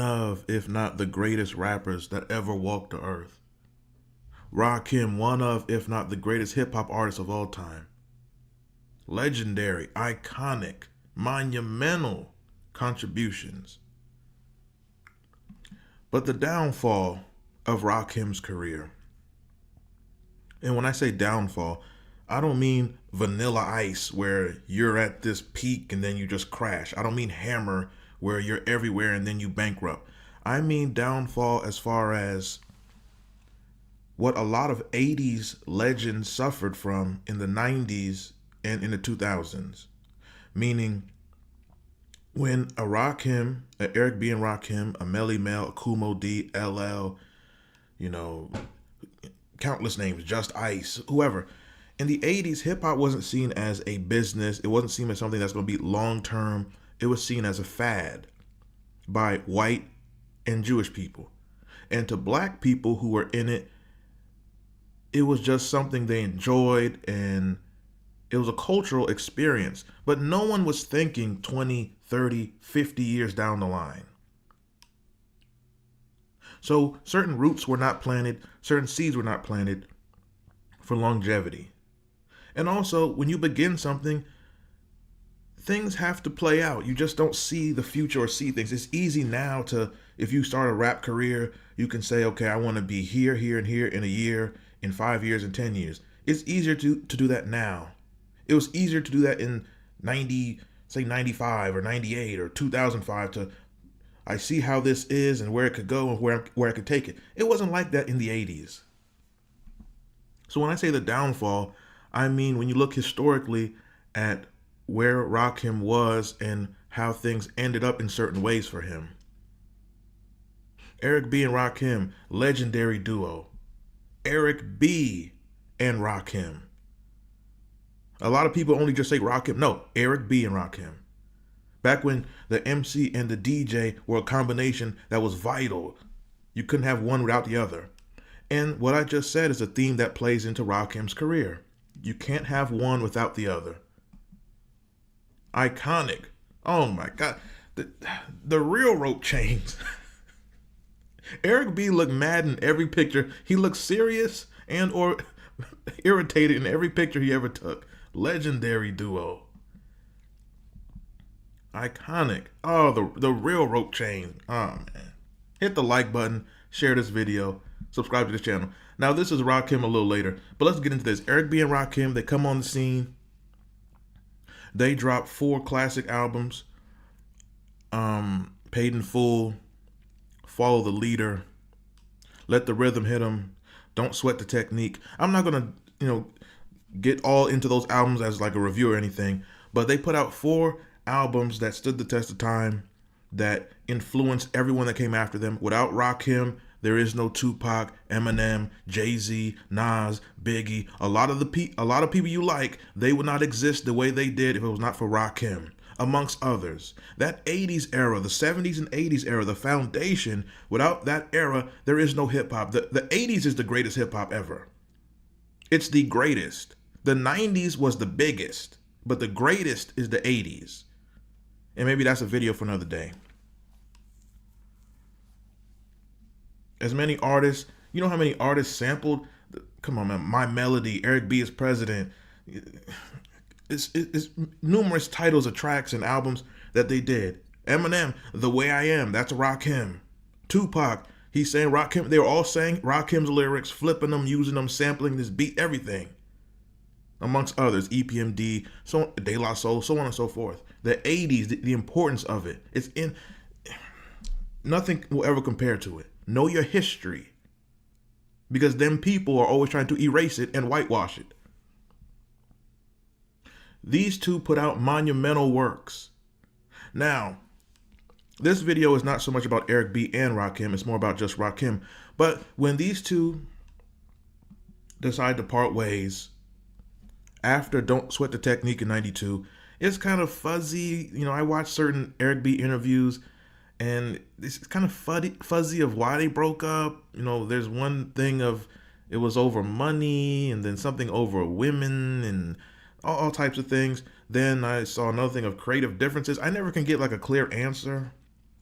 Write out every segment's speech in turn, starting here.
of, if not the greatest rappers that ever walked the earth. Rakim, one of, if not the greatest hip hop artist of all time. Legendary, iconic, monumental contributions. But the downfall of Rakim's career, and when I say downfall, I don't mean Vanilla Ice where you're at this peak and then you just crash. I don't mean Hammer where you're everywhere and then you bankrupt. I mean downfall as far as what a lot of 80s legends suffered from in the 90s and in the 2000s. Meaning when a Rakim, a Eric B. and Rakim, a Melly Mel, a Kumo D, LL, countless names, Just Ice, whoever. In the 80s, hip hop wasn't seen as a business. It wasn't seen as something that's going to be long term. It was seen as a fad by white and Jewish people. And to black people who were in it, it was just something they enjoyed, and it was a cultural experience. But no one was thinking 20, 30, 50 years down the line. So certain roots were not planted, certain seeds were not planted for longevity. And also, when you begin something, things have to play out. You just don't see the future or see things. It's easy now to, if you start a rap career, you can say, okay, I want to be here, here, and here in a year, in 5 years, and 10 years. It's easier to do that now. It was easier to do that in 95 or 98 or 2005 I see how this is and where it could go and where I could take it. It wasn't like that in the 80s. So when I say the downfall, I mean when you look historically at where Rakim was and how things ended up in certain ways for him. Eric B. and Rakim, legendary duo. Eric B. and Rakim. A lot of people only just say Rakim. No, Eric B. and Rakim. Back when the MC and the DJ were a combination that was vital. You couldn't have one without the other. And what I just said is a theme that plays into Rakim's career. You can't have one without the other. Iconic. Oh my God. The real rope chains. Eric B looked mad in every picture. He looked serious and or irritated in every picture he ever took. Legendary duo. Iconic. Oh, the real rope chain. Oh, man. Hit the like button, share this video, subscribe to this channel. Now, this is Rakim a little later, but let's get into this. Eric B. and Rakim, they come on the scene. They drop 4 classic albums. Paid in Full, Follow the Leader, Let the Rhythm Hit 'Em, Don't Sweat the Technique. I'm not going to, get all into those albums as like a review or anything, but they put out 4 albums that stood the test of time, that influenced everyone that came after them. Without Rakim, there is no Tupac, Eminem, Jay-Z, Nas, Biggie. A lot of people you like, they would not exist the way they did if it was not for Rakim, amongst others. That 80s era, the 70s and 80s era, the foundation, without that era, there is no hip-hop. The 80s is the greatest hip-hop ever. It's the greatest. The 90s was the biggest, but the greatest is the 80s. And maybe that's a video for another day. As many artists, you know how many artists sampled? Come on, man. My Melody, Eric B. is President. It's numerous titles of tracks and albums that they did. Eminem, The Way I Am, that's Rakim. Tupac, he's saying Rakim. They were all saying Rakim's lyrics, flipping them, using them, sampling this beat, everything. Amongst others, EPMD, De La Soul, so on and so forth. The 80s, the importance of it. Nothing will ever compare to it. Know your history. Because them people are always trying to erase it and whitewash it. These two put out monumental works. Now, this video is not so much about Eric B. and Rakim, it's more about just Rakim. But when these two decide to part ways, after Don't Sweat the Technique in 92, it's kind of fuzzy. I watched certain Eric B interviews and it's kind of fuzzy of why they broke up. There's one thing of it was over money and then something over women and all types of things. Then I saw another thing of creative differences. I never can get like a clear answer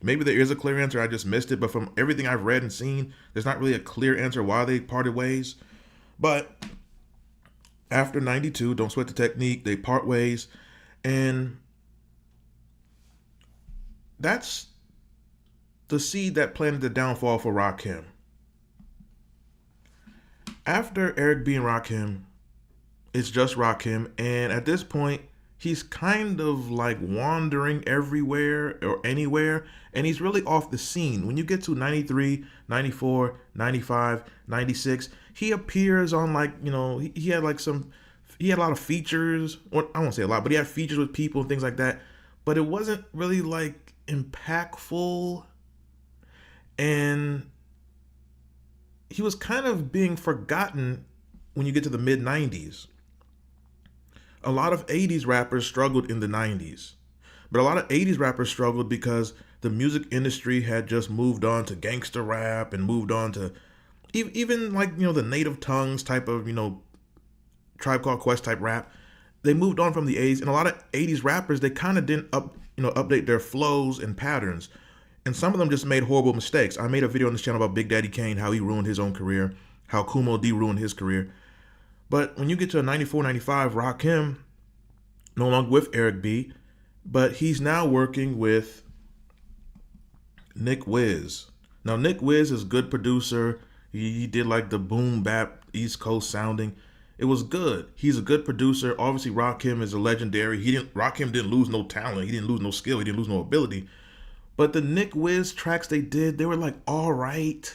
Maybe there is a clear answer, I just missed it, but from everything I've read and seen, there's not really a clear answer why they parted ways. But after 92, Don't Sweat the Technique, they part ways. And that's the seed that planted the downfall for Rakim. After Eric B and Rakim, it's just Rakim. And at this point, he's kind of like wandering everywhere or anywhere. And he's really off the scene. When you get to 93, 94, 95, 96, he appears on like, he had like he had a lot of features. Well, I won't say a lot, but he had features with people and things like that. But it wasn't really like impactful. And he was kind of being forgotten when you get to the mid 90s. A lot of 80s rappers struggled in the 90s. But a lot of 80s rappers struggled because the music industry had just moved on to gangster rap and moved on to even like, the native tongues type of, Tribe Called Quest type rap. They moved on from the 80s, and a lot of 80s rappers, they kind of didn't update their flows and patterns. And some of them just made horrible mistakes. I made a video on this channel about Big Daddy Kane, how he ruined his own career, how Kumo D ruined his career. But when you get to 94, 95, Rakim, no longer with Eric B, but he's now working with Nick Wiz. Now, Nick Wiz is a good producer. He did like the boom bap East Coast sounding. It was good. He's a good producer. Obviously, Rakim is a legendary. Rakim didn't lose no talent. He didn't lose no skill. He didn't lose no ability. But the Nick Wiz tracks they did, they were like all right.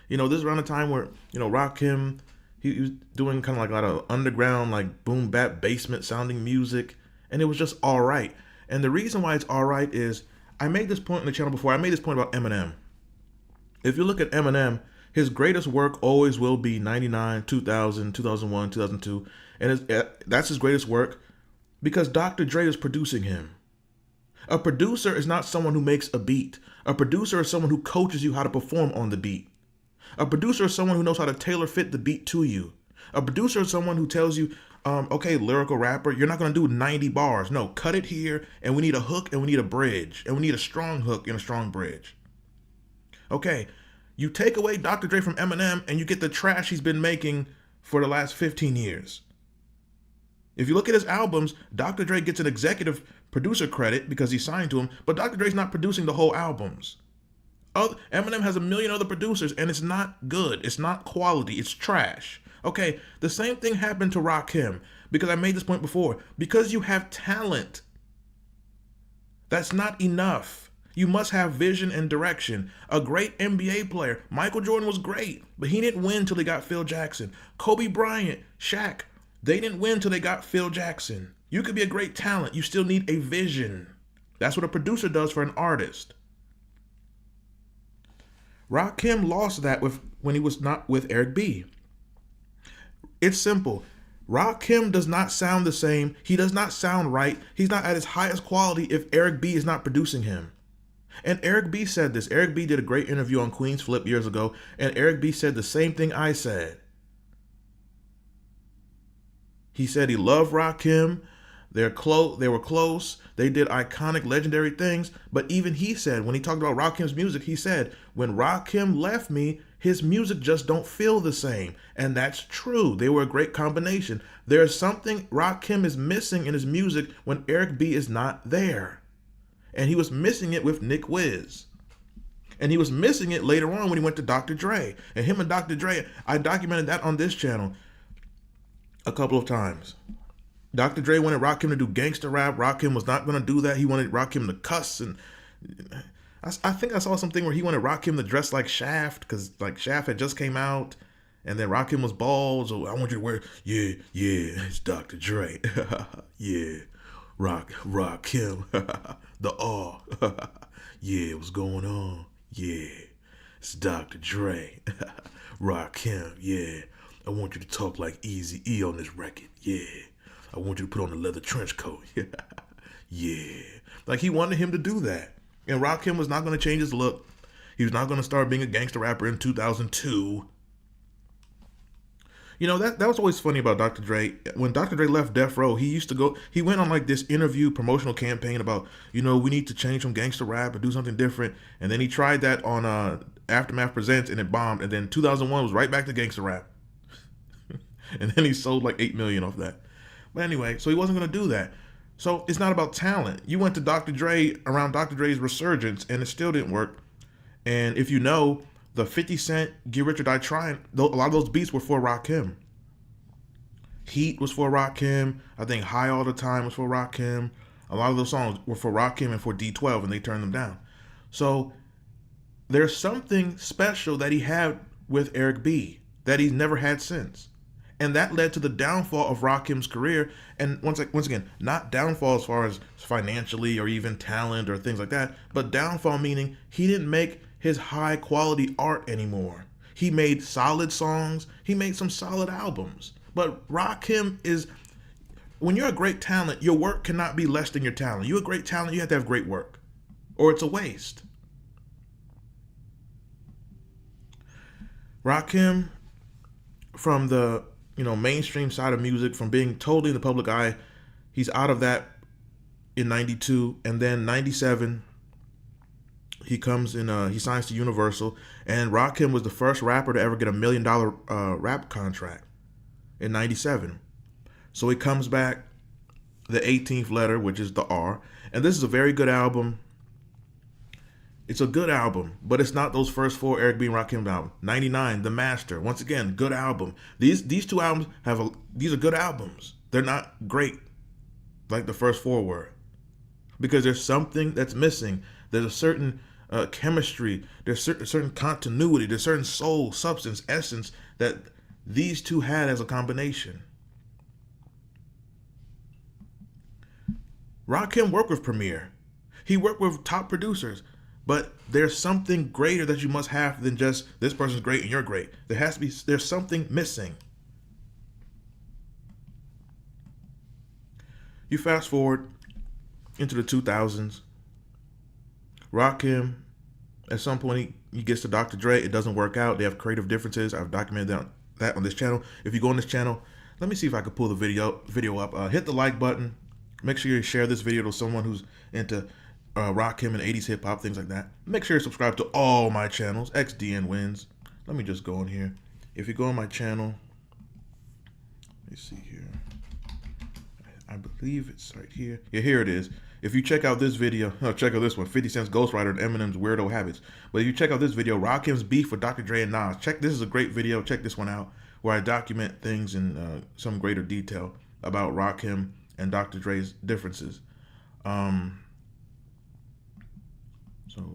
This is around the time where, Rakim, he was doing kind of like a lot of underground, like boom bap basement sounding music. And it was just all right. And the reason why it's all right is, I made this point on the channel before. I made this point about Eminem. If you look at Eminem, his greatest work always will be 99, 2000, 2001, 2002. And that's his greatest work because Dr. Dre is producing him. A producer is not someone who makes a beat. A producer is someone who coaches you how to perform on the beat. A producer is someone who knows how to tailor fit the beat to you. A producer is someone who tells you, okay, lyrical rapper, you're not going to do 90 bars. No, cut it here, and we need a hook, and we need a bridge, and we need a strong hook and a strong bridge. Okay, you take away Dr. Dre from Eminem, and you get the trash he's been making for the last 15 years. If you look at his albums, Dr. Dre gets an executive producer credit because he's signed to him, but Dr. Dre's not producing the whole albums. Eminem has a million other producers, and it's not good. It's not quality. It's trash. Okay, the same thing happened to Rakim, because I made this point before. Because you have talent, that's not enough. You must have vision and direction. A great NBA player, Michael Jordan was great, but he didn't win till he got Phil Jackson. Kobe Bryant, Shaq, they didn't win till they got Phil Jackson. You could be a great talent. You still need a vision. That's what a producer does for an artist. Rakim lost that when he was not with Eric B. It's simple. Rakim does not sound the same. He does not sound right. He's not at his highest quality if Eric B is not producing him. And Eric B said this. Eric B did a great interview on Queen's Flip years ago, and Eric B said the same thing I said. He said he loved Rakim. They were close. They did iconic, legendary things. But even he said, when he talked about Rakim's music, he said, when Rakim left me, his music just don't feel the same. And that's true. They were a great combination. There's something Rakim is missing in his music when Eric B is not there. And he was missing it with Nick Wiz. And he was missing it later on when he went to Dr. Dre. And him and Dr. Dre, I documented that on this channel a couple of times. Dr. Dre wanted Rakim to do gangster rap. Rakim was not going to do that. He wanted Rakim to cuss. And I think I saw something where he wanted Rakim to dress like Shaft because like Shaft had just came out. And then Rakim was bald. So I want you to wear, yeah, it's Dr. Dre. Yeah, Rakim. The awe. Yeah, what's going on? Yeah, it's Dr. Dre. Rakim, yeah. I want you to talk like Eazy-E on this record. Yeah. I want you to put on the leather trench coat. Yeah. Like he wanted him to do that. And Rakim was not going to change his look. He was not going to start being a gangster rapper in 2002. That was always funny about Dr. Dre. When Dr. Dre left Death Row, he went on like this interview promotional campaign about, we need to change from gangster rap and do something different. And then he tried that on Aftermath Presents and it bombed. And then 2001 was right back to gangster rap. And then he sold like 8 million off that. But anyway, so he wasn't going to do that. So it's not about talent. You went to Dr. Dre around Dr. Dre's resurgence and it still didn't work. And if you know, the 50 Cent Get Rich or Die Trying, a lot of those beats were for Rakim. Heat was for Rakim. I think High All the Time was for Rakim. A lot of those songs were for Rakim and for D12, and they turned them down. So there's something special that he had with Eric B that he's never had since. And that led to the downfall of Rakim's career. And once again, not downfall as far as financially or even talent or things like that, but downfall meaning he didn't make his high quality art anymore. He made solid songs. He made some solid albums. But Rakim is, when you're a great talent, your work cannot be less than your talent. You're a great talent, you have to have great work, or it's a waste. Rakim, from the mainstream side of music, from being totally in the public eye, he's out of that in 92, and then 97 he comes in, he signs to Universal, and Rakim was the first rapper to ever get $1 million rap contract in 97. So he comes back, the 18th letter, which is the R, and this is a very good album. It's a good album, but it's not those first four Eric B and Rakim albums. 99, The Master, once again, good album. These two albums these are good albums. They're not great like the first four were, because there's something that's missing. There's a certain chemistry, there's certain continuity, there's certain soul, substance, essence that these two had as a combination. Rakim worked with Premier. He worked with top producers, but there's something greater that you must have than just this person's great and you're great. There's something missing. You fast forward into the 2000s. Rakim, at some point, he gets to Dr. Dre. It doesn't work out. They have creative differences. I've documented that on this channel. If you go on this channel, let me see if I can pull the video up. Hit the like button. Make sure you share this video to someone who's into Rakim and 80s hip hop, things like that. Make sure you subscribe to all my channels. XDN wins. Let me just go in here. If you go on my channel, let me see here. I believe it's right here. Yeah, here it is. If you check out this video, check out this one, 50 Cent's Ghostwriter and Eminem's Weirdo Habits. But if you check out this video, Rakim's beef with Dr. Dre and Nas, this is a great video. Check this one out, where I document things in some greater detail about Rakim and Dr. Dre's differences. So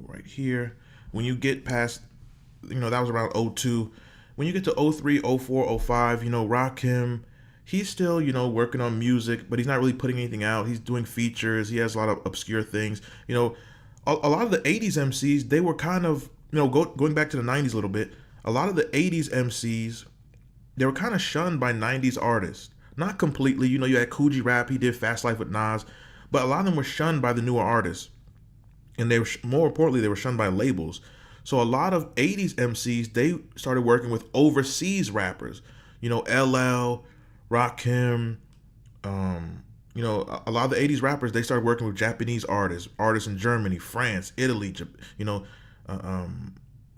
right here, when you get past, that was around 02. When you get to 03, 04, 05, Rakim, he's still, working on music, but he's not really putting anything out. He's doing features. He has a lot of obscure things. A lot of the 80s MCs, they were kind of, going back to the 90s a little bit, a lot of the 80s MCs, they were kind of shunned by 90s artists. Not completely. You had Coogee Rap. He did Fast Life with Nas. But a lot of them were shunned by the newer artists. And they were, more importantly, they were shunned by labels. So a lot of 80s MCs, they started working with overseas rappers. LL, Rakim, a lot of the 80s rappers, they started working with Japanese artists in Germany, France, Italy, all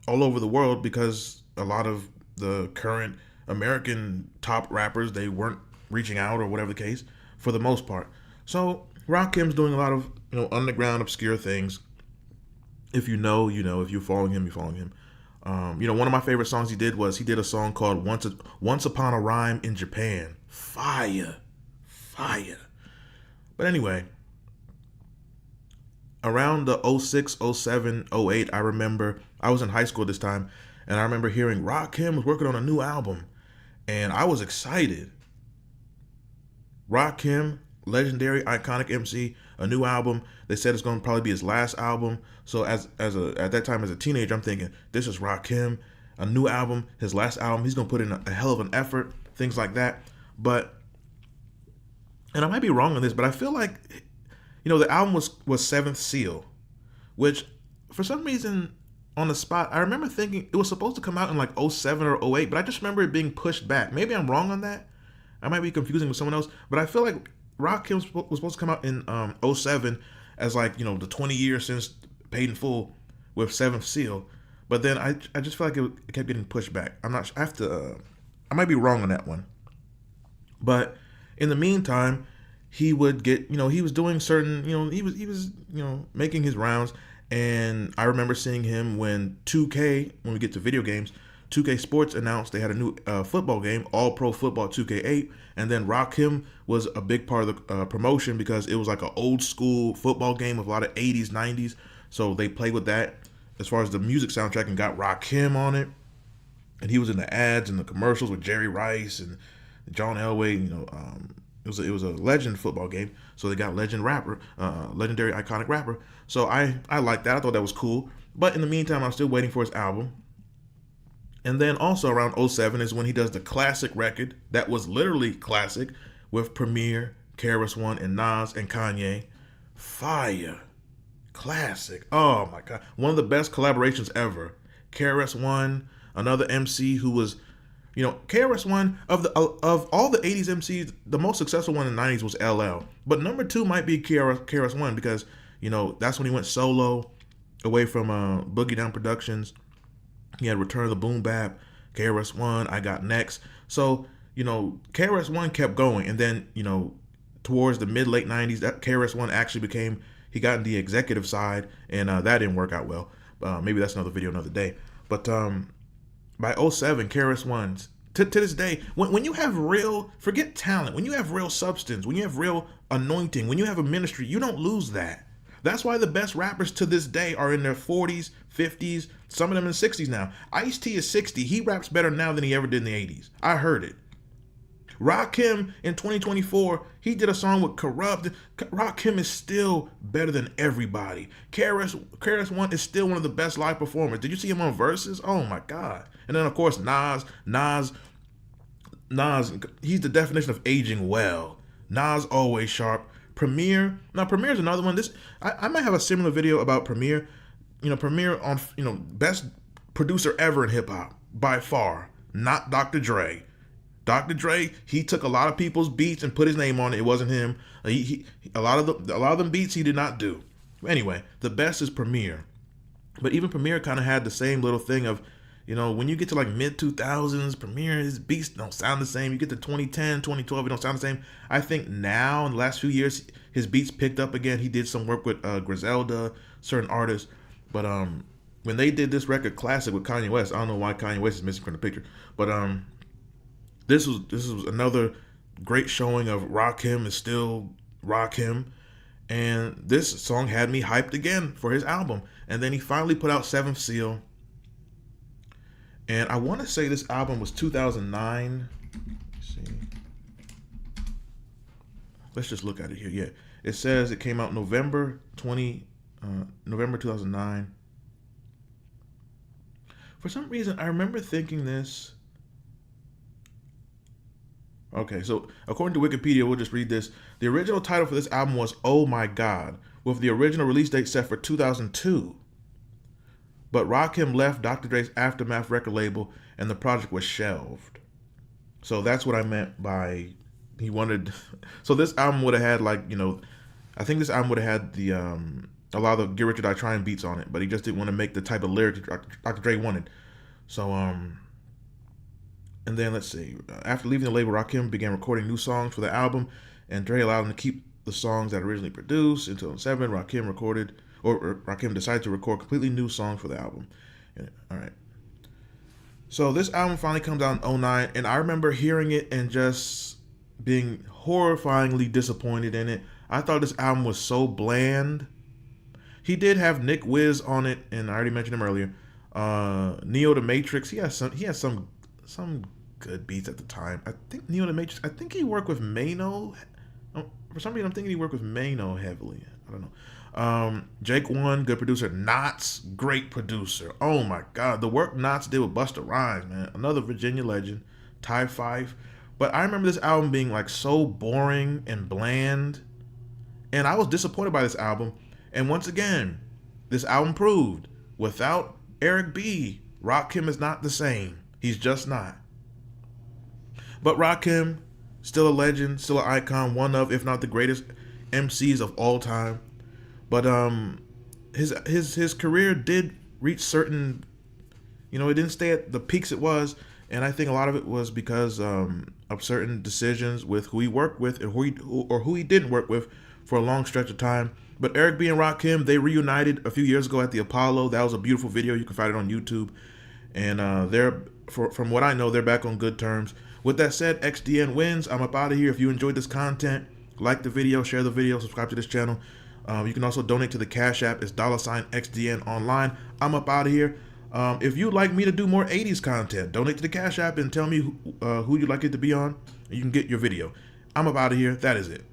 over the world, because a lot of the current American top rappers, they weren't reaching out or whatever the case for the most part. So Rakim's doing a lot of, underground, obscure things. If you know, if you're following him, you're following him. One of my favorite songs he did a song called Once Upon a Rhyme in Japan. Fire. But anyway, around the 06, 07, 08, I remember I was in high school this time, and I remember hearing Rakim was working on a new album, and I was excited. Rakim, legendary, iconic MC, a new album. They said it's going to probably be his last album. So at that time as a teenager, I'm thinking, this is Rakim, a new album, his last album. He's going to put in a hell of an effort, things like that. But, and I might be wrong on this, but I feel like, the album was Seventh Seal, which for some reason on the spot. I remember thinking it was supposed to come out in like '07 or '08, but I just remember it being pushed back. Maybe I'm wrong on that. I might be confusing with someone else, but I feel like Rakim was supposed to come out in '07 as like, the 20 years since Paid in Full with Seventh Seal. But then I just feel like it kept getting pushed back. I'm not. I have to. I might be wrong on that one. But in the meantime, he would get. He was doing certain. He was making his rounds. And I remember seeing him when 2K, when we get to video games, 2K Sports announced they had a new football game, All Pro Football 2K8, and then Rakim was a big part of the promotion because it was like an old school football game with a lot of 80s, 90s. So they played with that as far as the music soundtrack and got Rakim on it. And he was in the ads and the commercials with Jerry Rice and John Elway. It was a legend football game, so they got legendary iconic rapper. So I liked that. I thought that was cool. But in the meantime, I'm still waiting for his album. And then also around '07 is when he does the classic record that was literally classic with Premier, KRS-One, and Nas and Kanye. Fire. Classic. Oh my God. One of the best collaborations ever. KRS-One, another MC who was, KRS-One of all the '80s MCs, the most successful one in the '90s was LL. But number 2 might be KRS-One because, that's when he went solo away from Boogie Down Productions. He had Return of the Boom Bap, KRS-One, I Got Next. So, KRS-One kept going. And then, towards the mid-late '90s, that KRS-One actually he got in the executive side, and that didn't work out well. Maybe that's another video another day. But by '07, KRS-One, to this day, when you have forget talent, when you have real substance, when you have real anointing, when you have a ministry, you don't lose that. That's why the best rappers to this day are in their 40s, 50s, some of them in 60s now. Ice-T is 60. He raps better now than he ever did in the 80s. I heard it. Rakim in 2024, he did a song with Corrupt. Rakim is still better than everybody. KRS-One is still one of the best live performers. Did you see him on Versus? Oh my God. And then of course Nas, he's the definition of aging well. Nas always sharp. Premier is another one. I might have a similar video about Premier. Premier on best producer ever in hip hop by far. Not Dr. Dre. Dr. Dre, he took a lot of people's beats and put his name on it. It wasn't him. A lot of them beats he did not do. Anyway, the best is Premier. But even Premier kind of had the same little thing of, when you get to like mid 2000s, Premier, his beats don't sound the same. You get to 2010, 2012, it don't sound the same. I think now in the last few years, his beats picked up again. He did some work with Griselda, certain artists. But when they did this record Classic with Kanye West, I don't know why Kanye West is missing from the picture. But this was another great showing of Rakim is still Rakim. And this song had me hyped again for his album. And then he finally put out Seventh Seal. And I want to say this album was 2009. Let's see. Let's just look at it here. Yeah. It says it came out November 2009. For some reason, I remember thinking this. Okay, so according to Wikipedia, we'll just read this. The original title for this album was Oh My God, with the original release date set for 2002. But Rakim left Dr. Dre's Aftermath record label and the project was shelved. So that's what I meant by he wanted. So this album would have had I think this album would have had the a lot of the Get Rich or Die Trying beats on it, but he just didn't want to make the type of lyrics Dr. Dre wanted. So and then let's see. After leaving the label, Rakim began recording new songs for the album, and Dre allowed him to keep the songs that originally produced. In 2007, Rakim decided to record completely new songs for the album. All right. So this album finally comes out in 2009, and I remember hearing it and just being horrifyingly disappointed in it. I thought this album was so bland. He did have Nick Wiz on it, and I already mentioned him earlier. Neo the Matrix. He has some good beats at the time. I think Neo the Matrix. I think he worked with Mano. For some reason, I'm thinking he worked with Mano heavily. I don't know. Jake One, good producer. Knots, great producer. Oh my God, the work Knots did with Busta Rhymes, man. Another Virginia legend. Ty Fife. But I remember this album being like so boring and bland, and I was disappointed by this album. And once again, this album proved without Eric B. Rakim is not the same. He's just not. But Rakim, still a legend, still an icon, one of, if not the greatest MCs of all time. But his career did reach certain, it didn't stay at the peaks it was, and I think a lot of it was because of certain decisions with who he worked with and who he didn't work with for a long stretch of time. But Eric B and Rakim, they reunited a few years ago at the Apollo. That was a beautiful video. You can find it on YouTube, and from what I know, they're back on good terms. With that said, XDN wins. I'm up out of here. If you enjoyed this content, like the video, share the video, subscribe to this channel. You can also donate to the Cash App. It's $XDN online. I'm up out of here. If you'd like me to do more 80s content, donate to the Cash App and tell me who you'd like it to be on. You can get your video. I'm up out of here. That is it.